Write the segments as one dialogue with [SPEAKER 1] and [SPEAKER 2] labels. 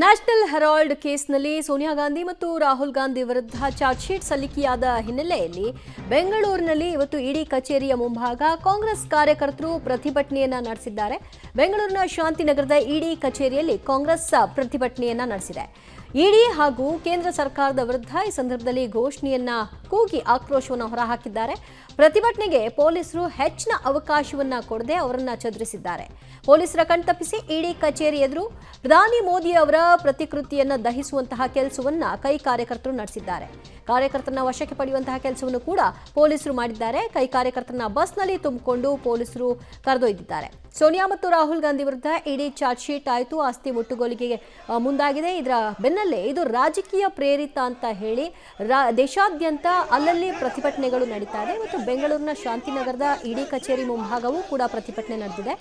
[SPEAKER 1] National Herald ಕೇಸ್ನಲ್ಲಿ ಸೋನಿಯಾ ಗಾಂಧಿ ಮತ್ತು ರಾಹುಲ್ ಗಾಂಧಿ ವಿರುದ್ಧ ಚಾರ್ಜ್ ಶೀಟ್ ಸಲ್ಲಿಕೆಯಾದ ಹಿನ್ನೆಲೆಯಲ್ಲಿ ಬೆಂಗಳೂರಿನಲ್ಲಿ ಇವತ್ತು ಇಡಿ ಕಚೇರಿಯ ಮುಂಭಾಗ ಕಾಂಗ್ರೆಸ್ ಕಾರ್ಯಕರ್ತರು ಪ್ರತಿಭಟನೆಯನ್ನ ನಡೆಸಿದ್ದಾರೆ. ಬೆಂಗಳೂರಿನ ಶಾಂತಿನಗರದ ಇಡಿ ಕಚೇರಿಯಲ್ಲಿ ಕಾಂಗ್ರೆಸ್ ಪ್ರತಿಭಟನೆಯನ್ನ ನಡೆಸಿದೆ. ಇಡಿ ಹಾಗೂ ಕೇಂದ್ರ ಸರ್ಕಾರದ ವಿರುದ್ಧ ಈ ಸಂದರ್ಭದಲ್ಲಿ ಘೋಷಣೆಯನ್ನ ಕೂಗಿ ಆಕ್ರೋಶವನ್ನು ಹೊರಹಾಕಿದ್ದಾರೆ. ಪ್ರತಿಭಟನೆಗೆ ಪೊಲೀಸರು ಹೆಚ್ಚಿನ ಅವಕಾಶವನ್ನ ಕೊಡದೆ ಅವರನ್ನ ಚದುರಿಸಿದ್ದಾರೆ. ಪೊಲೀಸರ ಕಣ್ತಪ್ಪಿಸಿ ಇಡಿ ಕಚೇರಿ ಎದುರು ಪ್ರಧಾನಿ ಮೋದಿ ಅವರ ಪ್ರತಿಕೃತಿಯನ್ನ ದಹಿಸುವಂತಹ ಕೆಲಸವನ್ನ ಕೈ ಕಾರ್ಯಕರ್ತರು ನಡೆಸಿದ್ದಾರೆ. ಕಾರ್ಯಕರ್ತರನ್ನ ವಶಕ್ಕೆ ಪಡೆಯುವಂತಹ ಕೆಲಸವನ್ನು ಕೂಡ ಪೊಲೀಸರು ಮಾಡಿದ್ದಾರೆ. ಕೈ ಕಾರ್ಯಕರ್ತರನ್ನ ಬಸ್ನಲ್ಲಿ ತುಂಬಿಕೊಂಡು ಪೊಲೀಸರು ಕರೆದೊಯ್ದಿದ್ದಾರೆ. ಸೋನಿಯಾ ಮತ್ತು ರಾಹುಲ್ ಗಾಂಧಿ ವಿರುದ್ಧ ಇಡಿ ಚಾರ್ಜ್ ಶೀಟ್ ಆಯಿತು, ಆಸ್ತಿ ಮುಟ್ಟುಗೋಲಿಗೆ ಮುಂದಾಗಿದೆ. ಇದರ ಬೆನ್ನಲ್ಲೇ ಇದು ರಾಜಕೀಯ ಪ್ರೇರಿತ ಅಂತ ಹೇಳಿ ದೇಶಾದ್ಯಂತ ಅಲ್ಲಲ್ಲಿ ಪ್ರತಿಭಟನೆಗಳು ನಡೀತಾ ಇದೆ. ಮತ್ತು ಬೆಂಗಳೂರಿನ ಶಾಂತಿನಗರದ ಇಡಿ ಕಚೇರಿ ಮುಂಭಾಗವೂ ಕೂಡ ಪ್ರತಿಭಟನೆ ನಡೆದಿದೆ.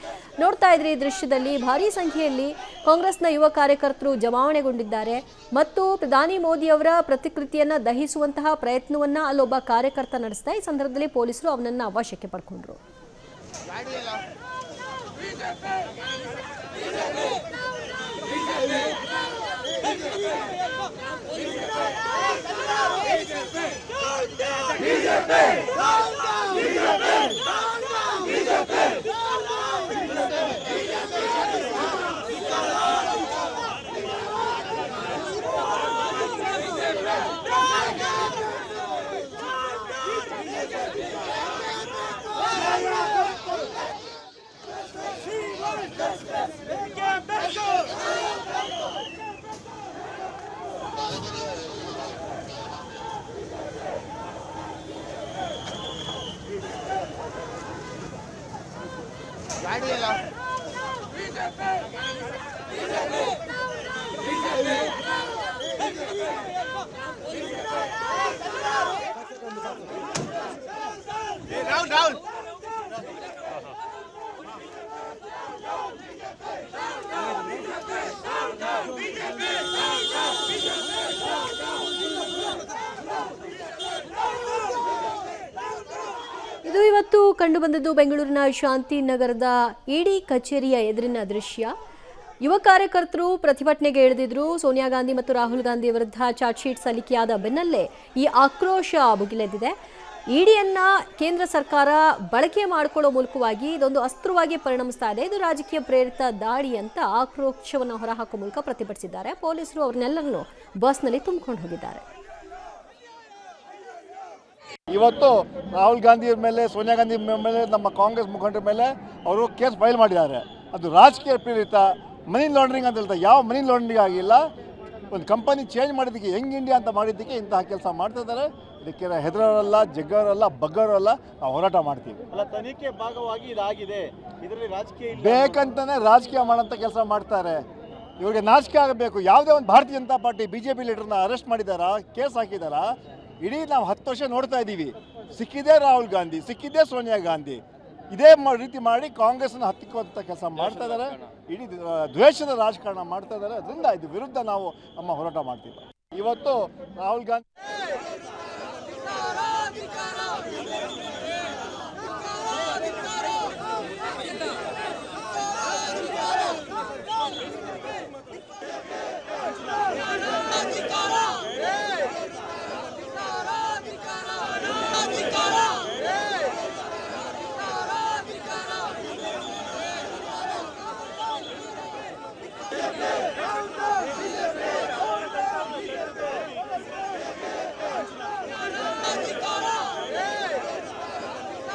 [SPEAKER 1] ನೋಡ್ತಾ ಇದ್ರಿ ದೃಶ್ಯದಲ್ಲಿ ಭಾರೀ ಸಂಖ್ಯೆಯಲ್ಲಿ ಕಾಂಗ್ರೆಸ್ನ ಯುವ ಕಾರ್ಯಕರ್ತರು ಜಮಾವಣೆಗೊಂಡಿದ್ದಾರೆ ಮತ್ತು ಪ್ರಧಾನಿ ಮೋದಿ ಅವರ ಪ್ರತಿಕೃತಿಯನ್ನ ದಹಿಸುವಂತಹ ಪ್ರಯತ್ನವನ್ನ ಅಲ್ಲೊಬ್ಬ ಕಾರ್ಯಕರ್ತ ನಡೆಸಿದ. ಈ ಸಂದರ್ಭದಲ್ಲಿ ಪೊಲೀಸರು ಅವನನ್ನ ವಶಕ್ಕೆ ಪಡ್ಕೊಂಡ್ರು. ಇದು ಇವತ್ತು ಕಂಡುಬಂದದ್ದು ಬೆಂಗಳೂರಿನ ಶಾಂತಿನಗರದ ಇಡಿ ಕಚೇರಿಯ ಎದುರಿನ ದೃಶ್ಯ. ಯುವ ಕಾರ್ಯಕರ್ತರು ಪ್ರತಿಭಟನೆಗೆ ಇಳಿದಿದ್ರು. ಸೋನಿಯಾ ಗಾಂಧಿ ಮತ್ತು ರಾಹುಲ್ ಗಾಂಧಿ ವಿರುದ್ಧ ಚಾರ್ಜ್ ಶೀಟ್ ಸಲ್ಲಿಕೆಯಾದ ಬೆನ್ನಲ್ಲೇ ಈ ಆಕ್ರೋಶ ಭುಗಿಲೆದ್ದಿದೆ. ಇಡಿಯನ್ನ ಕೇಂದ್ರ ಸರ್ಕಾರ ಬಳಕೆ ಮಾಡಿಕೊಳ್ಳೋ ಮೂಲಕವಾಗಿ ಇದೊಂದು ಅಸ್ತ್ರವಾಗಿ ಪರಿಣಮಿಸ್ತಾ ಇದೆ, ಇದು ರಾಜಕೀಯ ಪ್ರೇರಿತ ದಾಳಿ ಅಂತ ಆಕ್ರೋಶವನ್ನು ಹೊರಹಾಕುವ ಮೂಲಕ ಪ್ರತಿಭಟಿಸಿದ್ದಾರೆ. ಪೊಲೀಸರು ಅವ್ರನ್ನೆಲ್ಲರನ್ನು ಬಸ್ನಲ್ಲಿ ತುಂಬಿಕೊಂಡು ಹೋಗಿದ್ದಾರೆ.
[SPEAKER 2] ಇವತ್ತು ರಾಹುಲ್ ಗಾಂಧಿ ಮೇಲೆ, ಸೋನಿಯಾ ಗಾಂಧಿ ಮೇಲೆ, ನಮ್ಮ ಕಾಂಗ್ರೆಸ್ ಮುಖಂಡರ ಮೇಲೆ ಅವರು ಕೇಸ್ ಫೈಲ್ ಮಾಡಿದ್ದಾರೆ. ಅದು ರಾಜಕೀಯ ಪ್ರೇರಿತ ಮನಿ ಲಾಂಡ್ರಿಂಗ್ ಅಂತ ಹೇಳ್ತಾರೆ. ಯಾವ ಮನಿ ಲಾಂಡ್ರಿಂಗ್ ಆಗಿಲ್ಲ. ಒಂದು ಕಂಪನಿ ಚೇಂಜ್ ಮಾಡಿದ್ದಕ್ಕೆ ಯಂಗ್ ಇಂಡಿಯಾ ಅಂತ ಮಾಡಿದ್ದಕ್ಕೆ ಇಂತಹ ಕೆಲಸ ಮಾಡ್ತಾ ಇದ್ದಾರೆ. ಇದಕ್ಕೆ ಹೆದರೋರಲ್ಲ, ಜಗ್ಗವರಲ್ಲ, ಬಗ್ಗವರಲ್ಲ. ನಾವು ಹೋರಾಟ ಮಾಡ್ತೀವಿ.
[SPEAKER 3] ಅಲ್ಲ, ತನಿಖೆ ಭಾಗವಾಗಿ ಇದಾಗಿದೆ, ಇದರಲ್ಲಿ ರಾಜಕೀಯ
[SPEAKER 2] ಬೇಕಂತಾನೆ ರಾಜಕೀಯ ಮಾಡೋಂಥ ಕೆಲಸ ಮಾಡ್ತಾರೆ. ಇವರಿಗೆ ನಾಚಿಕೆ ಆಗಬೇಕು. ಯಾವುದೇ ಒಂದು ಭಾರತೀಯ ಜನತಾ ಪಾರ್ಟಿ BJP ಲೀಡರ್ನ ಅರೆಸ್ಟ್ ಮಾಡಿದಾರಾ, ಕೇಸ್ ಹಾಕಿದಾರಾ? ಇಡೀ ನಾವು 10 ವರ್ಷ ನೋಡ್ತಾ ಇದ್ದೀವಿ. ಸಿಕ್ಕಿದೆ ರಾಹುಲ್ ಗಾಂಧಿ, ಸಿಕ್ಕಿದೆ ಸೋನಿಯಾ ಗಾಂಧಿ. ಇದೇ ರೀತಿ ಮಾಡಿ ಕಾಂಗ್ರೆಸ್ನ ಹತ್ತಿಕ್ಕುವಂಥ ಕೆಲಸ ಮಾಡ್ತಾ ಇದ್ದಾರೆ. ಇಡೀ ದ್ವೇಷದ ರಾಜಕಾರಣ ಮಾಡ್ತಾ ಇದ್ದಾರೆ. ಅದರಿಂದ ಇದು ವಿರುದ್ಧ ನಾವು ನಮ್ಮ ಹೋರಾಟ ಮಾಡ್ತೀವಿ. ಇವತ್ತು ರಾಹುಲ್ ಗಾಂಧಿ